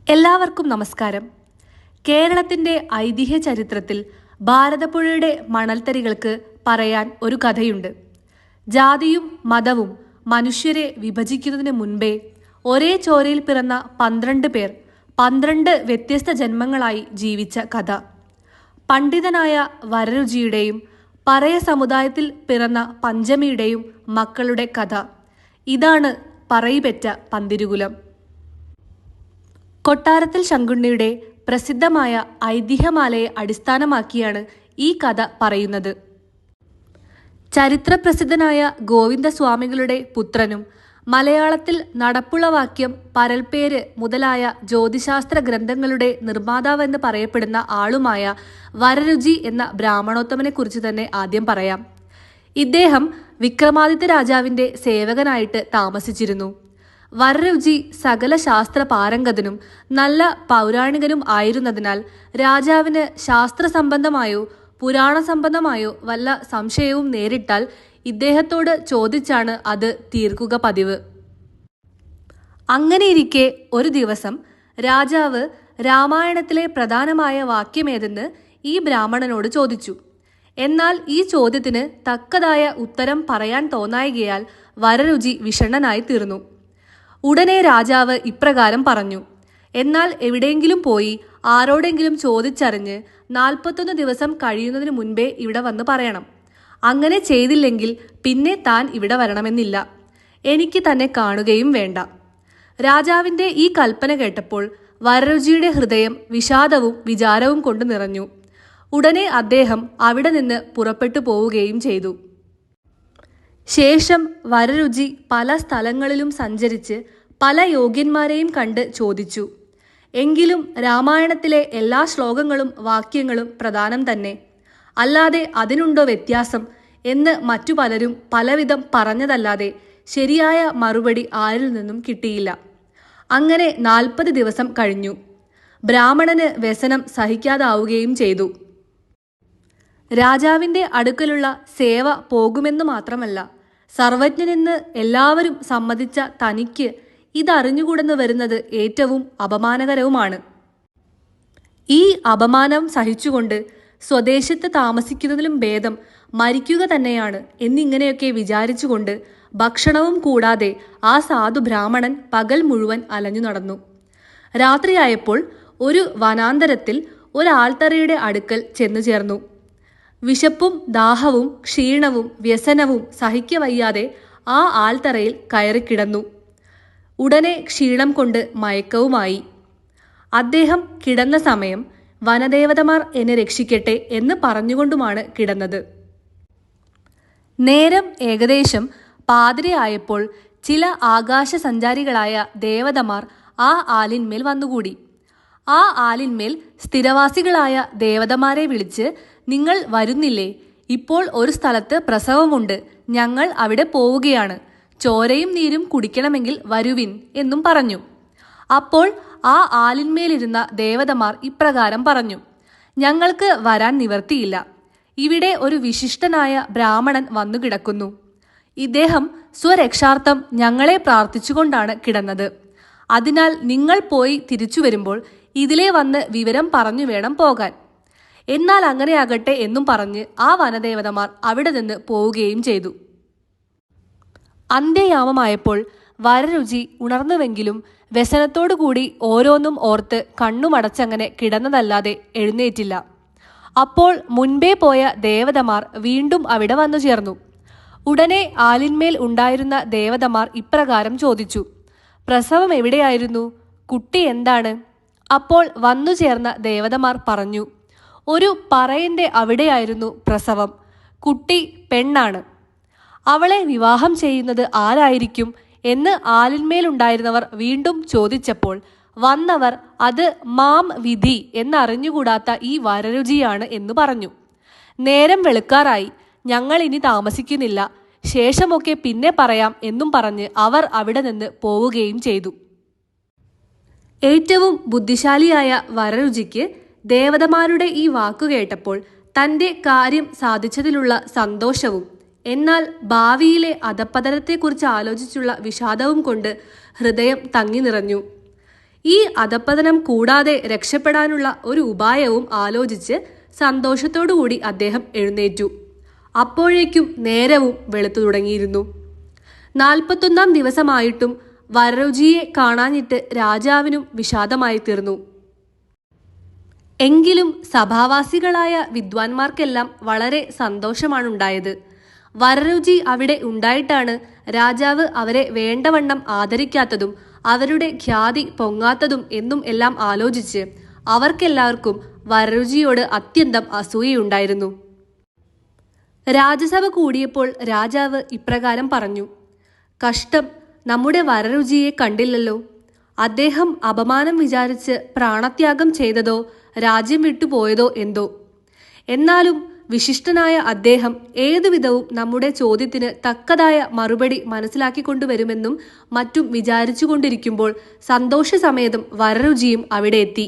എല്ലാവർക്കും നമസ്കാരം. കേരളത്തിൻ്റെ ഐതിഹ്യ ചരിത്രത്തിൽ ഭാരതപ്പുഴയുടെ മണൽത്തരികൾക്ക് പറയാൻ ഒരു കഥയുണ്ട്. ജാതിയും മതവും മനുഷ്യരെ വിഭജിക്കുന്നതിന് മുൻപേ ഒരേ ചോരയിൽ പിറന്ന 12 പേർ 12 വ്യത്യസ്ത ജന്മങ്ങളായി ജീവിച്ച കഥ. പണ്ഡിതനായ വരരുചിയുടെയും പറയ സമുദായത്തിൽ പിറന്ന പഞ്ചമിയുടെയും മക്കളുടെ കഥ. ഇതാണ് പറയിപെറ്റ പന്തിരുകുലം. കൊട്ടാരത്തിൽ ശങ്കുണ്ണിയുടെ പ്രസിദ്ധമായ ഐതിഹ്യമാലയെ അടിസ്ഥാനമാക്കിയാണ് ഈ കഥ പറയുന്നത്. ചരിത്രപ്രസിദ്ധനായ ഗോവിന്ദസ്വാമികളുടെ പുത്രനും മലയാളത്തിൽ നടപ്പുളവാക്യം, പരൽപ്പേര് മുതലായ ജ്യോതിശാസ്ത്ര ഗ്രന്ഥങ്ങളുടെ നിർമ്മാതാവെന്ന് പറയപ്പെടുന്ന ആളുമായ വരരുചി എന്ന ബ്രാഹ്മണോത്തമനെക്കുറിച്ച് തന്നെ ആദ്യം പറയാം. ഇദ്ദേഹം വിക്രമാദിത്യ രാജാവിൻ്റെ സേവകനായിട്ട് താമസിച്ചിരുന്നു. വരരുചി സകല ശാസ്ത്ര പാരംഗതനും നല്ല പൗരാണികനും ആയിരുന്നതിനാൽ രാജാവിന് ശാസ്ത്രസംബന്ധമായോ പുരാണ സംബന്ധമായോ വല്ല സംശയവും നേരിട്ടാൽ ഇദ്ദേഹത്തോട് ചോദിച്ചാണ് അത് തീർക്കുക പതിവ്. അങ്ങനെയിരിക്കെ ഒരു ദിവസം രാജാവ് രാമായണത്തിലെ പ്രധാനമായ വാക്യമേതെന്ന് ഈ ബ്രാഹ്മണനോട് ചോദിച്ചു. എന്നാൽ ഈ ചോദ്യത്തിന് തക്കതായ ഉത്തരം പറയാൻ തോന്നായികയാൽ വരരുചി വിഷണ്ണനായി തീർന്നു. ഉടനെ രാജാവ് ഇപ്രകാരം പറഞ്ഞു: എന്നാൽ എവിടെയെങ്കിലും പോയി ആരോടെങ്കിലും ചോദിച്ചറിഞ്ഞ് 41 ദിവസം കഴിയുന്നതിന് മുൻപേ ഇവിടെ വന്ന് പറയണം. അങ്ങനെ ചെയ്തില്ലെങ്കിൽ പിന്നെ താൻ ഇവിടെ വരണമെന്നില്ല, എനിക്ക് തന്നെ കാണുകയും വേണ്ട. രാജാവിൻ്റെ ഈ കൽപ്പന കേട്ടപ്പോൾ വരരുചിയുടെ ഹൃദയം വിഷാദവും വിചാരവും കൊണ്ട് നിറഞ്ഞു. ഉടനെ അദ്ദേഹം അവിടെ നിന്ന് പുറപ്പെട്ടു പോവുകയും ചെയ്തു. ശേഷം വരരുചി പല സ്ഥലങ്ങളിലും സഞ്ചരിച്ച് പല യോഗ്യന്മാരെയും കണ്ട് ചോദിച്ചു. എങ്കിലും രാമായണത്തിലെ എല്ലാ ശ്ലോകങ്ങളും വാക്യങ്ങളും പ്രധാനം തന്നെ, അല്ലാതെ അതിനുണ്ടോ വ്യത്യാസം എന്ന് മറ്റു പലരും പലവിധം പറഞ്ഞതല്ലാതെ ശരിയായ മറുപടി ആരിൽ നിന്നും കിട്ടിയില്ല. അങ്ങനെ 40 ദിവസം കഴിഞ്ഞു. ബ്രാഹ്മണന് വ്യസനം സഹിക്കാതാവുകയും ചെയ്തു. രാജാവിൻ്റെ അടുക്കലുള്ള സേവ പോകുമെന്ന് മാത്രമല്ല, സർവജ്ഞനെന്ന് എല്ലാവരും സമ്മതിച്ച തനിക്ക് ഇതറിഞ്ഞുകൂടെന്ന് വരുന്നത് ഏറ്റവും അപമാനകരവുമാണ്. ഈ അപമാനം സഹിച്ചുകൊണ്ട് സ്വദേശത്ത് താമസിക്കുന്നതിലും ഭേദം മരിക്കുക തന്നെയാണ് എന്നിങ്ങനെയൊക്കെ വിചാരിച്ചുകൊണ്ട് ഭക്ഷണവും കൂടാതെ ആ സാധു ബ്രാഹ്മണൻ പകൽ മുഴുവൻ അലഞ്ഞു നടന്നു. രാത്രിയായപ്പോൾ ഒരു വനാന്തരത്തിൽ ഒരാൾത്തറയുടെ അടുക്കൽ ചെന്നു ചേർന്നു. വിശപ്പും ദാഹവും ക്ഷീണവും വ്യസനവും സഹിക്കവയ്യാതെ ആ ആൽത്തറയിൽ കയറിക്കിടന്നു. ഉടനെ ക്ഷീണം കൊണ്ട് മയക്കവുമായി. അദ്ദേഹം കിടന്ന സമയം വനദേവതമാർ എന്നെ രക്ഷിക്കട്ടെ എന്ന് പറഞ്ഞുകൊണ്ടുമാണ് കിടന്നത്. നേരം ഏകദേശം പാതിരയായപ്പോൾ ചില ആകാശ സഞ്ചാരികളായ ദേവതമാർ ആ ആലിന്മേൽ വന്നുകൂടി. ആ ആലിന്മേൽ സ്ഥിരവാസികളായ ദേവതമാരെ വിളിച്ച്, നിങ്ങൾ വരുന്നില്ലേ? ഇപ്പോൾ ഒരു സ്ഥലത്ത് പ്രസവമുണ്ട്, ഞങ്ങൾ അവിടെ പോവുകയാണ്, ചോരയും നീരും കുടിക്കണമെങ്കിൽ വരുവിൻ എന്നും പറഞ്ഞു. അപ്പോൾ ആ ആലിന്മേലിരുന്ന ദേവതമാർ ഇപ്രകാരം പറഞ്ഞു: ഞങ്ങൾക്ക് വരാൻ നിവർത്തിയില്ല. ഇവിടെ ഒരു വിശിഷ്ടനായ ബ്രാഹ്മണൻ വന്നു കിടക്കുന്നു. ഇദ്ദേഹം സ്വരക്ഷാർത്ഥം ഞങ്ങളെ പ്രാർത്ഥിച്ചുകൊണ്ടാണ് കിടന്നത്. അതിനാൽ നിങ്ങൾ പോയി തിരിച്ചു വരുമ്പോൾ ഇതിലേ വന്ന് വിവരം പറഞ്ഞു വേണം പോകാൻ. എന്നാൽ അങ്ങനെയാകട്ടെ എന്നും പറഞ്ഞ് ആ വനദേവതമാർ അവിടെ നിന്ന് പോവുകയും ചെയ്തു. അന്ത്യയാമമായപ്പോൾ വരരുചി ഉണർന്നുവെങ്കിലും വ്യസനത്തോടുകൂടി ഓരോന്നും ഓർത്ത് കണ്ണുമടച്ചങ്ങനെ കിടന്നതല്ലാതെ എഴുന്നേറ്റില്ല. അപ്പോൾ മുൻപേ പോയ ദേവതമാർ വീണ്ടും അവിടെ വന്നു ചേർന്നു. ഉടനെ ആലിന്മേൽ ഉണ്ടായിരുന്ന ദേവതമാർ ഇപ്രകാരം ചോദിച്ചു: പ്രസവം എവിടെയായിരുന്നു? കുട്ടി എന്താണ്? അപ്പോൾ വന്നു ചേർന്ന ദേവതമാർ പറഞ്ഞു: ഒരു പറയന്റെ അവിടെയായിരുന്നു പ്രസവം. കുട്ടി പെണ്ണാണ്. അവളെ വിവാഹം ചെയ്യുന്നത് ആരായിരിക്കും എന്ന് ആലിന്മേലുണ്ടായിരുന്നവർ വീണ്ടും ചോദിച്ചപ്പോൾ വന്നവർ അത് മാം വിധി എന്നറിഞ്ഞുകൂടാത്ത ഈ വരരുചിയാണ് എന്ന് പറഞ്ഞു. നേരം വെളുക്കാറായി, ഞങ്ങൾ ഇനി താമസിക്കുന്നില്ല, ശേഷമൊക്കെ പിന്നെ പറയാം എന്നും പറഞ്ഞ് അവർ അവിടെ നിന്ന് പോവുകയും ചെയ്തു. ഏറ്റവും ബുദ്ധിശാലിയായ വരരുചിക്ക് ദേവതമാരുടെ ഈ വാക്കു കേട്ടപ്പോൾ തൻ്റെ കാര്യം സാധിച്ചതിലുള്ള സന്തോഷവും എന്നാൽ ഭാവിയിലെ അധപ്പതനത്തെക്കുറിച്ച് ആലോചിച്ചുള്ള വിഷാദവും കൊണ്ട് ഹൃദയം തങ്ങി നിറഞ്ഞു. ഈ അധപ്പതനം കൂടാതെ രക്ഷപ്പെടാനുള്ള ഒരു ഉപായവും ആലോചിച്ച് സന്തോഷത്തോടുകൂടി അദ്ദേഹം എഴുന്നേറ്റു. അപ്പോഴേക്കും നേരവും വെളുത്തു തുടങ്ങിയിരുന്നു. 41 ദിവസമായിട്ടും വരരുചിയെ കാണാഞ്ഞിട്ട് രാജാവിനും വിഷാദമായി തീർന്നു. എങ്കിലും സഭാവാസികളായ വിദ്വാൻമാർക്കെല്ലാം വളരെ സന്തോഷമാണുണ്ടായത്. വരരുചി അവിടെ ഉണ്ടായിട്ടാണ് രാജാവ് അവരെ വേണ്ടവണ്ണം ആദരിക്കാത്തതും അവരുടെ ഖ്യാതി പൊങ്ങാത്തതും എന്നും എല്ലാം ആലോചിച്ച് അവർക്കെല്ലാവർക്കും വരരുചിയോട് അത്യന്തം അസൂയയുണ്ടായിരുന്നു. രാജസഭ കൂടിയപ്പോൾ രാജാവ് ഇപ്രകാരം പറഞ്ഞു: കഷ്ടം, നമ്മുടെ വരരുചിയെ കണ്ടില്ലല്ലോ. അദ്ദേഹം അപമാനം വിചാരിച്ച് പ്രാണത്യാഗം ചെയ്തതോ രാജ്യം വിട്ടുപോയതോ എന്തോ. എന്നാലും വിശിഷ്ടനായ അദ്ദേഹം ഏതുവിധവും നമ്മുടെ ചോദ്യത്തിന് തക്കതായ മറുപടി മനസ്സിലാക്കിക്കൊണ്ടുവരുമെന്നും മറ്റും വിചാരിച്ചുകൊണ്ടിരിക്കുമ്പോൾ സന്തോഷസമേതം വരരുചിയും അവിടെ എത്തി.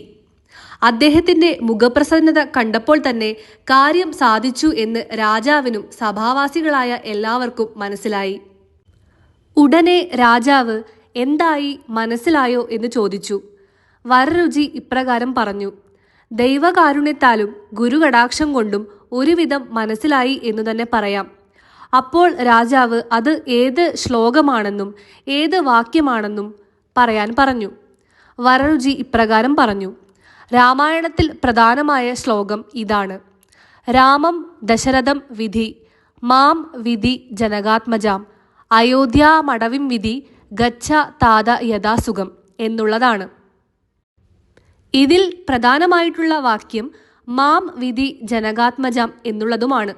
അദ്ദേഹത്തിന്റെ മുഖപ്രസന്നത കണ്ടപ്പോൾ തന്നെ കാര്യം സാധിച്ചു എന്ന് രാജാവിനും സഭാവാസികളായ എല്ലാവർക്കും മനസ്സിലായി. ഉടനെ രാജാവ് എന്തായി, മനസ്സിലായോ എന്ന് ചോദിച്ചു. വരരുചി ഇപ്രകാരം പറഞ്ഞു: ദൈവകാരുണ്യത്താലും ഗുരുകടാക്ഷം കൊണ്ടും ഒരുവിധം മനസ്സിലായി എന്നു തന്നെ പറയാം. അപ്പോൾ രാജാവ് അത് ഏത് ശ്ലോകമാണെന്നും ഏത് വാക്യമാണെന്നും പറയാൻ പറഞ്ഞു. വരരുചി ഇപ്രകാരം പറഞ്ഞു: രാമായണത്തിൽ പ്രധാനമായ ശ്ലോകം ഇതാണ്: രാമം ദശരഥം വിധി, മാം വിധി ജനകാത്മജാം, അയോധ്യാമടവിം വിധി, ഗച്ഛ താത യഥാസുഖം എന്നുള്ളതാണ്. ഇതിൽ പ്രധാനമായിട്ടുള്ള വാക്യം മാം വിധി ജനകാത്മജാം എന്നുള്ളതുമാണ്.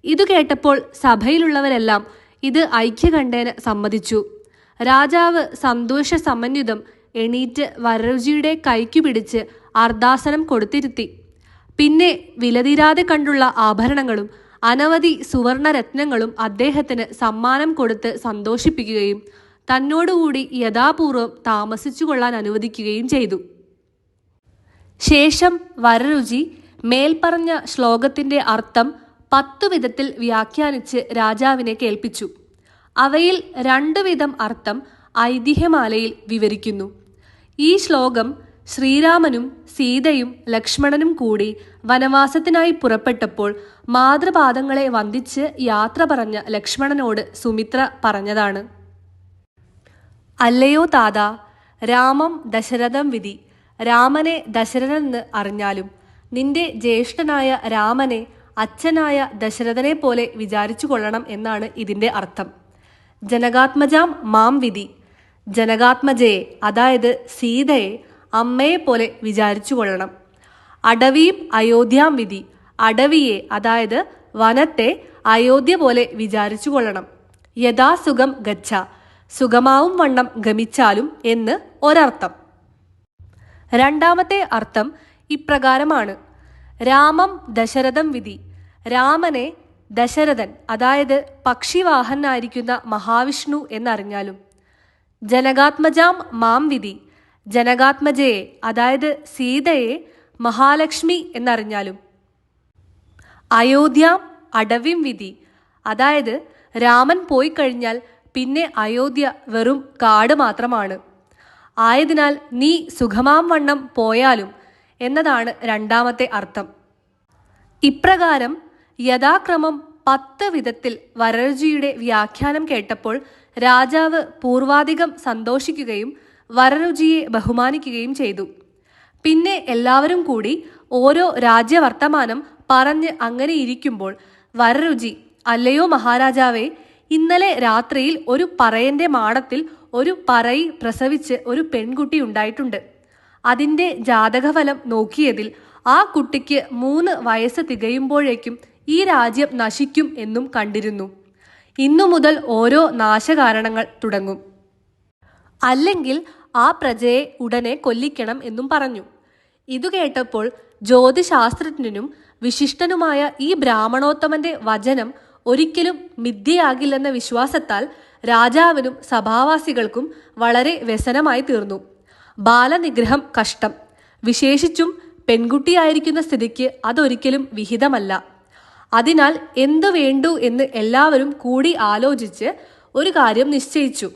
ഇതു കേട്ടപ്പോൾ സഭയിലുള്ളവരെല്ലാം ഇത് ഐക്യകണ്ഠേന സമ്മതിച്ചു. രാജാവ് സന്തോഷ സമന്വിതം എണീറ്റ് വരരുചിയുടെ കൈക്കു പിടിച്ച് അർദ്ധാസനം കൊടുത്തിരുത്തി. പിന്നെ വിലതീരാതെ കണ്ടുള്ള ആഭരണങ്ങളും അനവധി സുവർണരത്നങ്ങളും അദ്ദേഹത്തിന് സമ്മാനം കൊടുത്ത് സന്തോഷിപ്പിക്കുകയും തന്നോടുകൂടി യഥാപൂർവം താമസിച്ചു കൊള്ളാൻ അനുവദിക്കുകയും ചെയ്തു. ശേഷം വരരുചി മേൽപ്പറഞ്ഞ ശ്ലോകത്തിന്റെ അർത്ഥം 10 വിധത്തിൽ വ്യാഖ്യാനിച്ച് രാജാവിനെ കേൾപ്പിച്ചു. അവയിൽ 2 വിധം അർത്ഥം ഐതിഹ്യമാലയിൽ വിവരിക്കുന്നു. ഈ ശ്ലോകം ശ്രീരാമനും സീതയും ലക്ഷ്മണനും കൂടി വനവാസത്തിനായി പുറപ്പെട്ടപ്പോൾ മാതൃപാദങ്ങളെ വന്ദിച്ച് യാത്ര പറഞ്ഞ ലക്ഷ്മണനോട് സുമിത്ര പറഞ്ഞതാണ്: അല്ലയോ താതാ, രാമം ദശരഥം വിധി, രാമനെ ദശരഥനെന്ന് അറിഞ്ഞാലും നിന്റെ ജ്യേഷ്ഠനായ രാമനെ അച്ഛനായ ദശരഥനെ പോലെ വിചാരിച്ചു കൊള്ളണം എന്നാണ് ഇതിന്റെ അർത്ഥം. ജനകാത്മജാം മാം വിധി, ജനകാത്മജയെ അതായത് സീതയെ അമ്മയെ പോലെ വിചാരിച്ചു കൊള്ളണം. അടവിയും അയോധ്യാം വിധി, അടവിയെ അതായത് വനത്തെ അയോധ്യ പോലെ വിചാരിച്ചു കൊള്ളണം. യഥാസുഖം ഗച്ഛ, സുഖമാവും വണ്ണം ഗമിച്ചാലും എന്ന് ഒരർത്ഥം. രണ്ടാമത്തെ അർത്ഥം ഇപ്രകാരമാണ്: രാമം ദശരഥം വിധി, രാമനെ ദശരഥൻ അതായത് പക്ഷിവാഹനായിരിക്കുന്ന മഹാവിഷ്ണു എന്നറിഞ്ഞാലും. ജനകാത്മജാം മാം വിധി, ജനകാത്മജയെ അതായത് സീതയെ മഹാലക്ഷ്മി എന്നറിഞ്ഞാലും. അയോധ്യാം അടവിം വിധി, അതായത് രാമൻ പോയി കഴിഞ്ഞാൽ പിന്നെ അയോധ്യ വെറും കാട് മാത്രമാണ്. ആയതിനാൽ നീ സുഖമാം വണ്ണം പോയാലും എന്നതാണ് രണ്ടാമത്തെ അർത്ഥം. ഇപ്രകാരം യഥാക്രമം 10 വിധത്തിൽ വരരുചിയുടെ വ്യാഖ്യാനം കേട്ടപ്പോൾ രാജാവ് പൂർവാധികം സന്തോഷിക്കുകയും വരരുചിയെ ബഹുമാനിക്കുകയും ചെയ്തു. പിന്നെ എല്ലാവരും കൂടി ഓരോ രാജ്യവർത്തമാനം പറഞ്ഞ് അങ്ങനെ ഇരിക്കുമ്പോൾ വരരുചി: അല്ലയോ മഹാരാജാവേ, ഇന്നലെ രാത്രിയിൽ ഒരു പറയന്റെ മാടത്തിൽ ഒരു പറയി പ്രസവിച്ച് ഒരു പെൺകുട്ടി ഉണ്ടായിട്ടുണ്ട്. അതിന്റെ ജാതകഫലം നോക്കിയതിൽ ആ കുട്ടിക്ക് 3 വയസ്സ് തികയുമ്പോഴേക്കും ഈ രാജ്യം നശിക്കും എന്നും കണ്ടിരുന്നു. ഇന്നു മുതൽ ഓരോ നാശകാരണങ്ങൾ തുടങ്ങും. അല്ലെങ്കിൽ ആ പ്രജയെ ഉടനെ കൊല്ലിക്കണം എന്നും പറഞ്ഞു. ഇതു കേട്ടപ്പോൾ ജ്യോതിശാസ്ത്രജ്ഞനും വിശിഷ്ടനുമായ ഈ ബ്രാഹ്മണോത്തമന്റെ വചനം ഒരിക്കലും മിഥ്യയാകില്ലെന്ന വിശ്വാസത്താൽ രാജാവിനും സഭാവാസികൾക്കും വളരെ വ്യസനമായി തീർന്നു. ബാലനിഗ്രഹം കഷ്ടം, വിശേഷിച്ചും പെൺകുട്ടിയായിരിക്കുന്ന സ്ഥിതിക്ക് അതൊരിക്കലും വിഹിതമല്ല. അതിനാൽ എന്തു വേണ്ടു എന്ന് എല്ലാവരും കൂടി ആലോചിച്ച് ഒരു കാര്യം നിശ്ചയിച്ചു.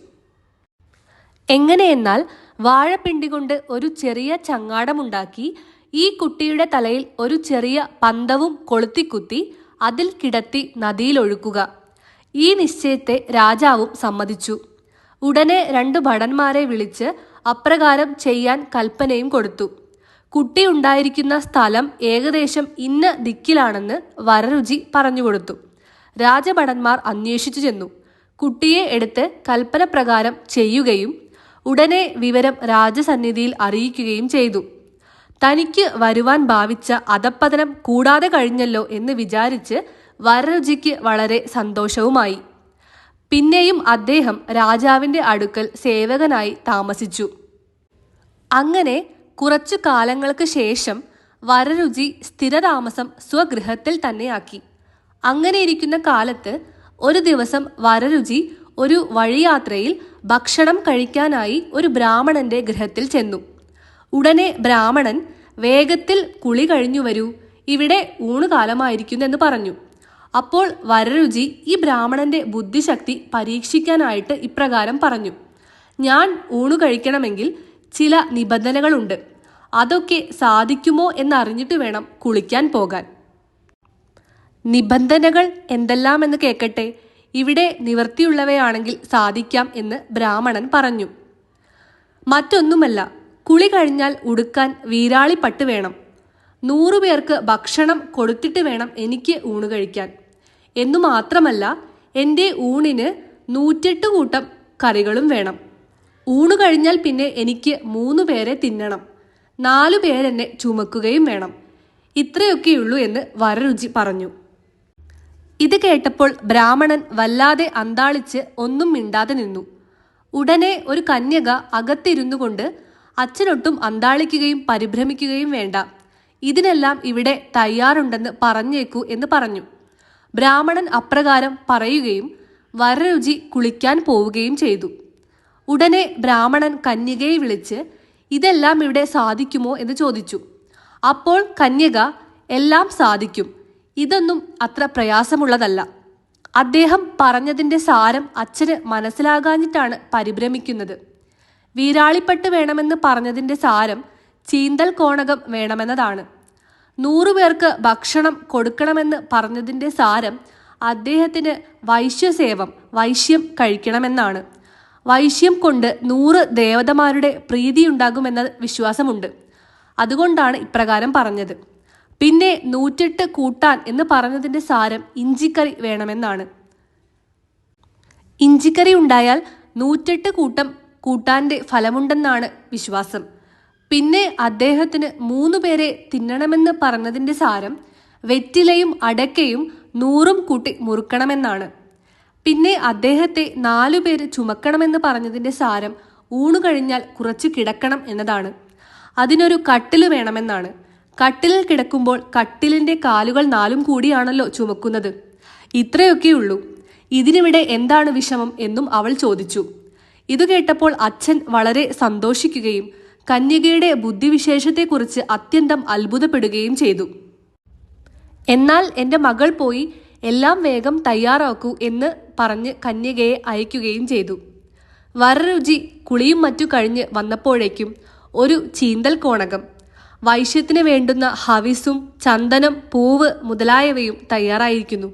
എങ്ങനെയെന്നാൽ വാഴപ്പിണ്ടി കൊണ്ട് ഒരു ചെറിയ ചങ്ങാടമുണ്ടാക്കി ഈ കുട്ടിയുടെ തലയിൽ ഒരു ചെറിയ പന്തവും കൊളുത്തിക്കുത്തി അതിൽ കിടത്തി നദിയിലൊഴുക്കുക. ഈ നിശ്ചയത്തെ രാജാവും സമ്മതിച്ചു. ഉടനെ 2 ഭടന്മാരെ വിളിച്ച് അപ്രകാരം ചെയ്യാൻ കൽപ്പനയും കൊടുത്തു. കുട്ടി ഉണ്ടായിരിക്കുന്ന സ്ഥലം ഏകദേശം ഇന്ന ദിക്കിലാണെന്ന് വരരുചി പറഞ്ഞുകൊടുത്തു. രാജഭടന്മാർ അന്വേഷിച്ചു ചെന്നു. കുട്ടിയെ എടുത്ത് കൽപ്പന പ്രകാരം ചെയ്യുകയും ഉടനെ വിവരം രാജസന്നിധിയിൽ അറിയിക്കുകയും ചെയ്തു. തനിക്ക് വരുവാൻ ഭാവിച്ച അധപ്പതനം കൂടാതെ കഴിഞ്ഞല്ലോ എന്ന് വിചാരിച്ച് വരരുചിക്ക് വളരെ സന്തോഷവുമായി. പിന്നെയും അദ്ദേഹം രാജാവിൻ്റെ അടുക്കൽ സേവകനായി താമസിച്ചു. അങ്ങനെ കുറച്ചു കാലങ്ങൾക്ക് ശേഷം വരരുചി സ്ഥിരതാമസം സ്വഗൃഹത്തിൽ തന്നെയാക്കി. അങ്ങനെ ഇരിക്കുന്ന കാലത്ത് ഒരു ദിവസം വരരുചി ഒരു വഴിയാത്രയിൽ ഭക്ഷണം കഴിക്കാനായി ഒരു ബ്രാഹ്മണന്റെ ഗൃഹത്തിൽ ചെന്നു. ഉടനെ ബ്രാഹ്മണൻ, വേഗത്തിൽ കുളി കഴിഞ്ഞു വരൂ, ഇവിടെ ഊണുകാലമായിരിക്കുന്നെന്ന് പറഞ്ഞു. അപ്പോൾ വരരുചി ഈ ബ്രാഹ്മണന്റെ ബുദ്ധിശക്തി പരീക്ഷിക്കാനായിട്ട് ഇപ്രകാരം പറഞ്ഞു: ഞാൻ ഊണു കഴിക്കണമെങ്കിൽ ചില നിബന്ധനകളുണ്ട്. അതൊക്കെ സാധിക്കുമോ എന്നറിഞ്ഞിട്ട് വേണം കുളിക്കാൻ പോകാൻ. നിബന്ധനകൾ എന്തെല്ലാമെന്ന് കേൾക്കട്ടെ, ഇവിടെ നിവൃത്തിയുള്ളവയാണെങ്കിൽ സാധിക്കാം എന്ന് ബ്രാഹ്മണൻ പറഞ്ഞു. മറ്റൊന്നുമല്ല, കുളി കഴിഞ്ഞാൽ ഉടുക്കാൻ വീരാളിപ്പട്ട് വേണം. 100 പേർക്ക് ഭക്ഷണം കൊടുത്തിട്ട് വേണം എനിക്ക് ഊണ് കഴിക്കാൻ. എന്നു മാത്രമല്ല, എൻ്റെ ഊണിന് 108 കൂട്ടം കറികളും വേണം. ഊണ് കഴിഞ്ഞാൽ പിന്നെ എനിക്ക് 3 പേരെ തിന്നണം. 4 പേരെന്നെ ചുമക്കുകയും വേണം. ഇത്രയൊക്കെയുള്ളൂ എന്ന് വരരുചി പറഞ്ഞു. ഇത് കേട്ടപ്പോൾ ബ്രാഹ്മണൻ വല്ലാതെ അന്താളിച്ച് ഒന്നും മിണ്ടാതെ നിന്നു. ഉടനെ ഒരു കന്യക അകത്തിരുന്നു കൊണ്ട്, അച്ഛനൊട്ടും അന്താളിക്കുകയും പരിഭ്രമിക്കുകയും വേണ്ട, ഇതിനെല്ലാം ഇവിടെ തയ്യാറുണ്ടെന്ന് പറഞ്ഞേക്കൂ എന്ന് പറഞ്ഞു. ബ്രാഹ്മണൻ അപ്രകാരം പറയുകയും വരരുചി കുളിക്കാൻ പോവുകയും ചെയ്തു. ഉടനെ ബ്രാഹ്മണൻ കന്യകയെ വിളിച്ച് ഇതെല്ലാം ഇവിടെ സാധിക്കുമോ എന്ന് ചോദിച്ചു. അപ്പോൾ കന്യക, എല്ലാം സാധിക്കും, ഇതൊന്നും അത്ര പ്രയാസമുള്ളതല്ല. അദ്ദേഹം പറഞ്ഞതിൻ്റെ സാരം അച്ഛന് മനസ്സിലാകാഞ്ഞിട്ടാണ് പരിഭ്രമിക്കുന്നത്. വീരാളിപ്പട്ട് വേണമെന്ന് പറഞ്ഞതിൻ്റെ സാരം ചീന്തൽ കോണകം വേണമെന്നതാണ്. 100 പേർക്ക് ഭക്ഷണം കൊടുക്കണമെന്ന് പറഞ്ഞതിൻ്റെ സാരം അദ്ദേഹത്തിന് വൈശ്യം കഴിക്കണമെന്നാണ്. വൈശ്യം കൊണ്ട് 100 ദേവതമാരുടെ പ്രീതിയുണ്ടാകുമെന്ന വിശ്വാസമുണ്ട്. അതുകൊണ്ടാണ് ഇപ്രകാരം പറഞ്ഞത്. പിന്നെ 108 കൂട്ടാൻ എന്ന് പറഞ്ഞതിൻ്റെ സാരം ഇഞ്ചിക്കറി വേണമെന്നാണ്. ഇഞ്ചിക്കറി ഉണ്ടായാൽ 108 കൂട്ടം കൂട്ടാൻ്റെ ഫലമുണ്ടെന്നാണ് വിശ്വാസം. പിന്നെ അദ്ദേഹത്തിന് 3 പേരെ തിന്നണമെന്ന് പറഞ്ഞതിൻ്റെ സാരം വെറ്റിലയും അടക്കയും 100 കൂട്ടി മുറുക്കണമെന്നാണ്. പിന്നെ അദ്ദേഹത്തെ 4 പേര് ചുമക്കണമെന്ന് പറഞ്ഞതിൻ്റെ സാരം ഊണു കഴിഞ്ഞാൽ കുറച്ച് കിടക്കണം എന്നതാണ്. അതിനൊരു കട്ടിൽ വേണമെന്നാണ്. കട്ടിലിൽ കിടക്കുമ്പോൾ കട്ടിലിൻ്റെ കാലുകൾ 4 കൂടിയാണല്ലോ ചുമക്കുന്നത്. ഇത്രയൊക്കെയുള്ളൂ. ഇതിനിവിടെ എന്താണ് വിഷമം എന്നും അവൾ ചോദിച്ചു. ഇതു കേട്ടപ്പോൾ അച്ഛൻ വളരെ സന്തോഷിക്കുകയും കന്യകയുടെ ബുദ്ധിവിശേഷത്തെക്കുറിച്ച് അത്യന്തം അത്ഭുതപ്പെടുകയും ചെയ്തു. എന്നാൽ എൻ്റെ മകൾ പോയി എല്ലാം വേഗം തയ്യാറാക്കൂ എന്ന് പറഞ്ഞ് കന്യകയെ അയക്കുകയും ചെയ്തു. വരരുചി കുളിയും മറ്റു കഴിഞ്ഞ് വന്നപ്പോഴേക്കും ഒരു ചീന്തൽ കോണകം, വൈശ്യത്തിന് വേണ്ടുന്ന ഹവിസും ചന്ദനം, പൂവ് മുതലായവയും തയ്യാറായിരിക്കുന്നു.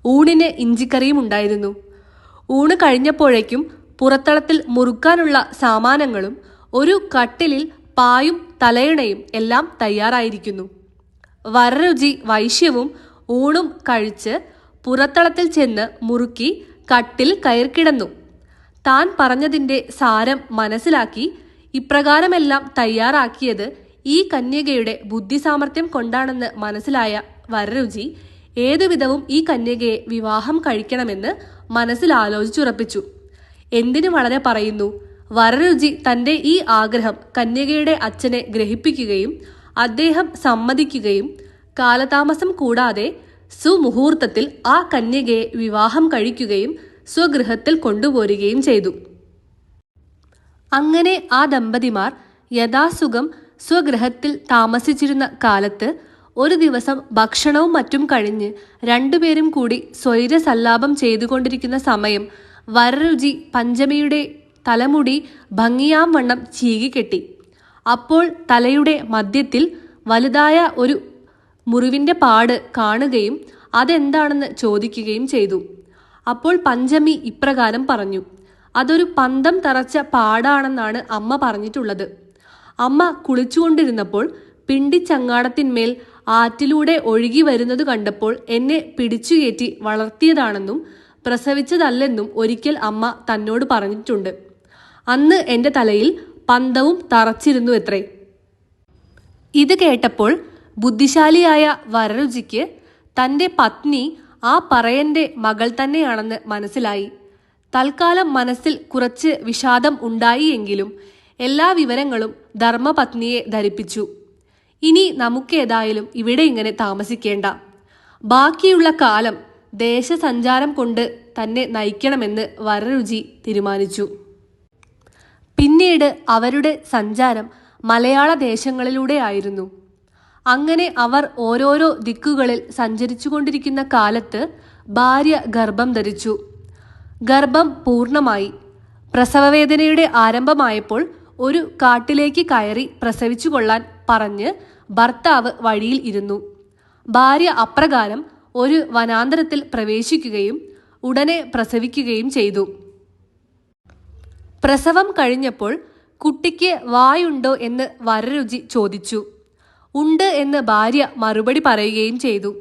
ഊണിന് ഇഞ്ചിക്കറിയും ഉണ്ടായിരുന്നു. ഊണ് കഴിഞ്ഞപ്പോഴേക്കും പുറത്തളത്തിൽ മുറുക്കാനുള്ള സാമാനങ്ങളും ഒരു കട്ടിലിൽ പായും തലയിണയും എല്ലാം തയ്യാറായിരിക്കുന്നു. വരരുചി വൈശ്യവും ഊണും കഴിച്ച് പുറത്തളത്തിൽ ചെന്ന് മുറുക്കി കട്ടിൽ കയറിക്കിടന്നു. താൻ പറഞ്ഞതിൻ്റെ സാരം മനസ്സിലാക്കി ഇപ്രകാരമെല്ലാം തയ്യാറാക്കിയത് ഈ കന്യകയുടെ ബുദ്ധിസാമർഥ്യം കൊണ്ടാണെന്ന് മനസ്സിലായ വരരുചി ഏതുവിധവും ഈ കന്യകയെ വിവാഹം കഴിക്കണമെന്ന് മനസ്സിൽ ആലോചിച്ചുറപ്പിച്ചു. എന്തിനു വളരെ പറയുന്നു, വരരുചി തൻ്റെ ഈ ആഗ്രഹം കന്യകയുടെ അച്ഛനെ ഗ്രഹിപ്പിക്കുകയും അദ്ദേഹം സമ്മതിക്കുകയും കാലതാമസം കൂടാതെ സുമുഹൂർത്തത്തിൽ ആ കന്യകയെ വിവാഹം കഴിക്കുകയും സ്വഗൃഹത്തിൽ കൊണ്ടുപോരുകയും ചെയ്തു. അങ്ങനെ ആ ദമ്പതിമാർ യഥാസുഖം സ്വഗൃഹത്തിൽ താമസിച്ചിരുന്ന കാലത്ത് ഒരു ദിവസം ഭക്ഷണവും മറ്റും കഴിഞ്ഞ് 2 പേരും കൂടി സ്വൈരസല്ലാപം ചെയ്തുകൊണ്ടിരിക്കുന്ന സമയം വരരുചി പഞ്ചമിയുടെ തലമുടി ഭംഗിയാം വണ്ണം ചീകിക്കെട്ടി. അപ്പോൾ തലയുടെ മധ്യത്തിൽ വലുതായ ഒരു മുറിവിൻ്റെ പാട് കാണുകയും അതെന്താണെന്ന് ചോദിക്കുകയും ചെയ്തു. അപ്പോൾ പഞ്ചമി ഇപ്രകാരം പറഞ്ഞു, അതൊരു പന്തം തറച്ച പാടാണെന്നാണ് അമ്മ പറഞ്ഞിട്ടുള്ളത്. അമ്മ കുളിച്ചുകൊണ്ടിരുന്നപ്പോൾ പിണ്ടിച്ചങ്ങാടത്തിന്മേൽ ആറ്റിലൂടെ ഒഴുകി വരുന്നത് കണ്ടപ്പോൾ എന്നെ പിടിച്ചുകയറ്റി വളർത്തിയതാണെന്നും പ്രസവിച്ചതല്ലെന്നും ഒരിക്കൽ അമ്മ തന്നോട് പറഞ്ഞിട്ടുണ്ട്. അന്ന് എൻ്റെ തലയിൽ പന്തവും തറച്ചിരുന്നു എത്രേ. ഇത് കേട്ടപ്പോൾ ബുദ്ധിശാലിയായ വരരുചിക്ക് തൻ്റെ പത്നി ആ പറയൻ്റെ മകൾ തന്നെയാണെന്ന് മനസ്സിലായി. തൽക്കാലം മനസ്സിൽ കുറച്ച് വിഷാദം ഉണ്ടായി എങ്കിലും എല്ലാ വിവരങ്ങളും ധർമ്മപത്നിയെ ധരിപ്പിച്ചു. ഇനി നമുക്കേതായാലും ഇവിടെ ഇങ്ങനെ താമസിക്കേണ്ട, ബാക്കിയുള്ള കാലം ദേശസഞ്ചാരം കൊണ്ട് തന്നെ നയിക്കണമെന്ന് വരരുചി തീരുമാനിച്ചു. പിന്നീട് അവരുടെ സഞ്ചാരം മലയാള ദേശങ്ങളിലൂടെ ആയിരുന്നു. അങ്ങനെ അവർ ഓരോരോ ദിക്കുകളിൽ സഞ്ചരിച്ചു കൊണ്ടിരിക്കുന്ന കാലത്ത് ഭാര്യ ഗർഭം ധരിച്ചു. ഗർഭം പൂർണ്ണമായി. പ്രസവവേദനയുടെ ആരംഭമായപ്പോൾ ഒരു കാട്ടിലേക്ക് കയറി പ്രസവിച്ചു കൊള്ളാൻ പറഞ്ഞ് ഭർത്താവ് വഴിയിൽ ഇരുന്നു. ഭാര്യ അപ്രകാരം ഒരു വനാന്തരത്തിൽ പ്രവേശിക്കുകയും ഉടനെ പ്രസവിക്കുകയും ചെയ്തു. പ്രസവം കഴിഞ്ഞപ്പോൾ കുട്ടിക്ക് വായുണ്ടോ എന്ന് വരരുചി ചോദിച്ചു. ഉണ്ട് എന്ന് ഭാര്യ മറുപടി പറയുകയും ചെയ്തു.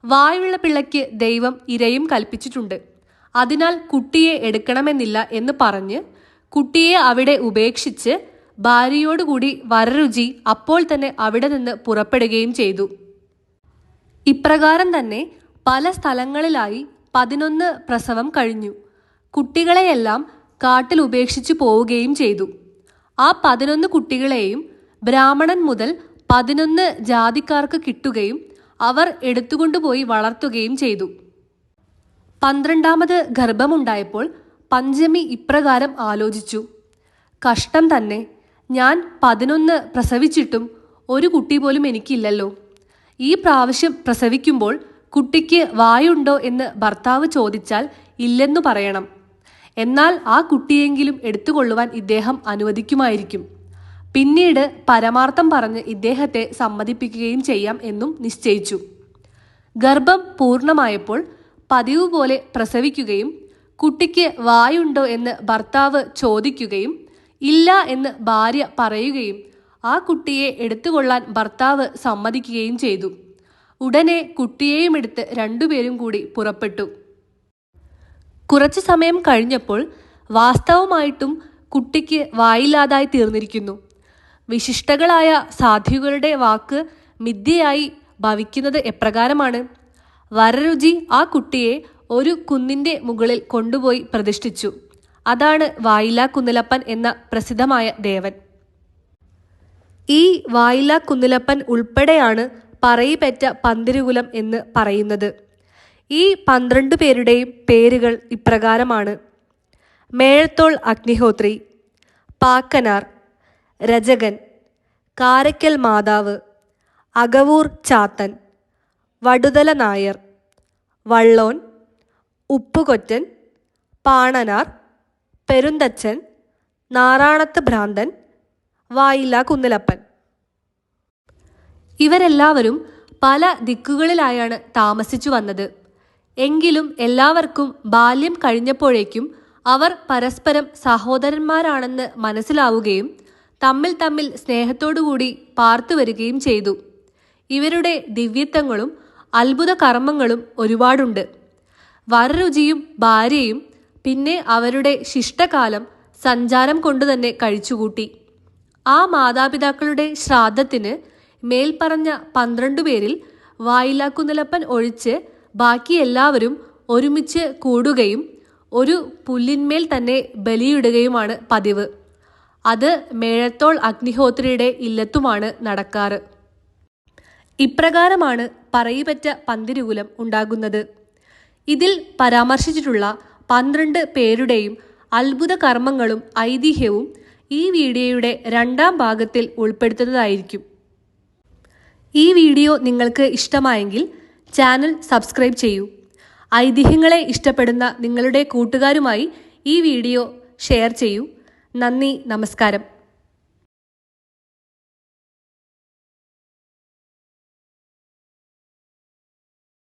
വായുള്ള പിള്ളയ്ക്ക് ദൈവം ഇരയും കൽപ്പിച്ചിട്ടുണ്ട്, അതിനാൽ കുട്ടിയെ എടുക്കണമെന്നില്ല എന്ന് പറഞ്ഞ് കുട്ടിയെ അവിടെ ഉപേക്ഷിച്ച് ഭാര്യയോടുകൂടി വരരുചി അപ്പോൾ തന്നെ അവിടെ നിന്ന് പുറപ്പെടുകയും ചെയ്തു. ഇപ്രകാരം തന്നെ പല സ്ഥലങ്ങളിലായി 11 പ്രസവം കഴിഞ്ഞു. കുട്ടികളെയെല്ലാം കാട്ടിൽ ഉപേക്ഷിച്ചു പോവുകയും ചെയ്തു. ആ 11 കുട്ടികളെയും ബ്രാഹ്മണൻ മുതൽ 11 ജാതിക്കാർക്ക് കിട്ടുകയും അവർ എടുത്തുകൊണ്ടുപോയി വളർത്തുകയും ചെയ്തു. 12ാമത് ഗർഭമുണ്ടായപ്പോൾ പഞ്ചമി ഇപ്രകാരം ആലോചിച്ചു, കഷ്ടം തന്നെ, ഞാൻ 11 പ്രസവിച്ചിട്ടും ഒരു കുട്ടി പോലും എനിക്കില്ലല്ലോ. ഈ പ്രാവശ്യം പ്രസവിക്കുമ്പോൾ കുട്ടിക്ക് വായുണ്ടോ എന്ന് ഭർത്താവ് ചോദിച്ചാൽ ഇല്ലെന്നു പറയണം. എന്നാൽ ആ കുട്ടിയെങ്കിലും എടുത്തുകൊള്ളുവാൻ ഇദ്ദേഹം അനുവദിക്കുമായിരിക്കും. പിന്നീട് പരമാർത്ഥം പറഞ്ഞ് ഇദ്ദേഹത്തെ സമ്മതിപ്പിക്കുകയും ചെയ്യാം എന്നും നിശ്ചയിച്ചു. ഗർഭം പൂർണ്ണമായപ്പോൾ പതിവ് പോലെ പ്രസവിക്കുകയും കുട്ടിക്ക് വായുണ്ടോ എന്ന് ഭർത്താവ് ചോദിക്കുകയും ഇല്ല എന്ന് ഭാര്യ പറയുകയും ആ കുട്ടിയെ എടുത്തുകൊള്ളാൻ ഭർത്താവ് സമ്മതിക്കുകയും ചെയ്തു. ഉടനെ കുട്ടിയെയും എടുത്ത് രണ്ടുപേരും കൂടി പുറപ്പെട്ടു. കുറച്ചു സമയം കഴിഞ്ഞപ്പോൾ വാസ്തവമായിട്ടും കുട്ടിക്ക് വായില്ലാതായി തീർന്നിരിക്കുന്നു. വിശിഷ്ടകളായ സാധ്വികളുടെ വാക്ക് മിഥ്യയായി ഭവിക്കുന്നത് എപ്രകാരമാണ്? വരരുചി ആ കുട്ടിയെ ഒരു കുന്നിൻ്റെ മുകളിൽ കൊണ്ടുപോയി പ്രതിഷ്ഠിച്ചു. അതാണ് വായില്ലാ കുന്നിലപ്പൻ എന്ന പ്രസിദ്ധമായ ദേവൻ. ഈ വായില്ലാ കുന്നിലപ്പൻ ഉൾപ്പെടെയാണ് പറയിപെറ്റ പന്തിരുകുലം എന്ന് പറയുന്നത്. ഈ 12 പേരുടെയും പേരുകൾ ഇപ്രകാരമാണ്: മേഴത്തോൾ അഗ്നിഹോത്രി, പാക്കനാർ, രജകൻ, കാരയ്ക്കൽ മാതാവ്, അകവൂർ ചാത്തൻ, വടുതല നായർ, വള്ളോൻ, ഉപ്പുകൊറ്റൻ, പാണനാർ, പെരുന്തച്ചൻ, നാറാണത്ത് ഭ്രാന്തൻ, വായില്ലാ കുന്നിലപ്പൻ. ഇവരെല്ലാവരും പല ദിക്കുകളിലായാണ് താമസിച്ചു വന്നത്. എങ്കിലും എല്ലാവർക്കും ബാല്യം കഴിഞ്ഞപ്പോഴേക്കും അവർ പരസ്പരം സഹോദരന്മാരാണെന്ന് മനസ്സിലാവുകയും തമ്മിൽ തമ്മിൽ സ്നേഹത്തോടുകൂടി പാർത്തു വരികയും ചെയ്തു. ഇവരുടെ ദിവ്യത്വങ്ങളും അത്ഭുത കർമ്മങ്ങളും ഒരുപാടുണ്ട്. വരരുചിയും ഭാര്യയും പിന്നെ അവരുടെ ശിഷ്ടകാലം സഞ്ചാരം കൊണ്ടുതന്നെ കഴിച്ചുകൂട്ടി. ആ മാതാപിതാക്കളുടെ ശ്രാദ്ധത്തിന് മേൽപ്പറഞ്ഞ 12 പേരിൽ വായില്ലാ കുന്നിലപ്പൻ ഒഴിച്ച് ബാക്കി എല്ലാവരും ഒരുമിച്ച് കൂടുകയും ഒരു പുല്ലിന്മേൽ തന്നെ ബലിയിടുകയുമാണ് പതിവ്. അത് മേഴത്തോൾ അഗ്നിഹോത്രിയുടെ ഇല്ലത്തുമാണ് നടക്കാറ്. ഇപ്രകാരമാണ് പറയിപെറ്റ പന്തിരുകുലം ഉണ്ടാകുന്നത്. ഇതിൽ പരാമർശിച്ചിട്ടുള്ള 12 പേരുടെയും അത്ഭുത കർമ്മങ്ങളും ഐതിഹ്യവും ഈ വീഡിയോയുടെ 2ാം ഭാഗത്തിൽ ഉൾപ്പെടുത്തുന്നതായിരിക്കും. ഈ വീഡിയോ നിങ്ങൾക്ക് ഇഷ്ടമായെങ്കിൽ ചാനൽ സബ്സ്ക്രൈബ് ചെയ്യൂ. ഐതിഹ്യങ്ങളെ ഇഷ്ടപ്പെടുന്ന നിങ്ങളുടെ കൂട്ടുകാരുമായി ഈ വീഡിയോ ഷെയർ ചെയ്യൂ. നന്ദി, നമസ്കാരം.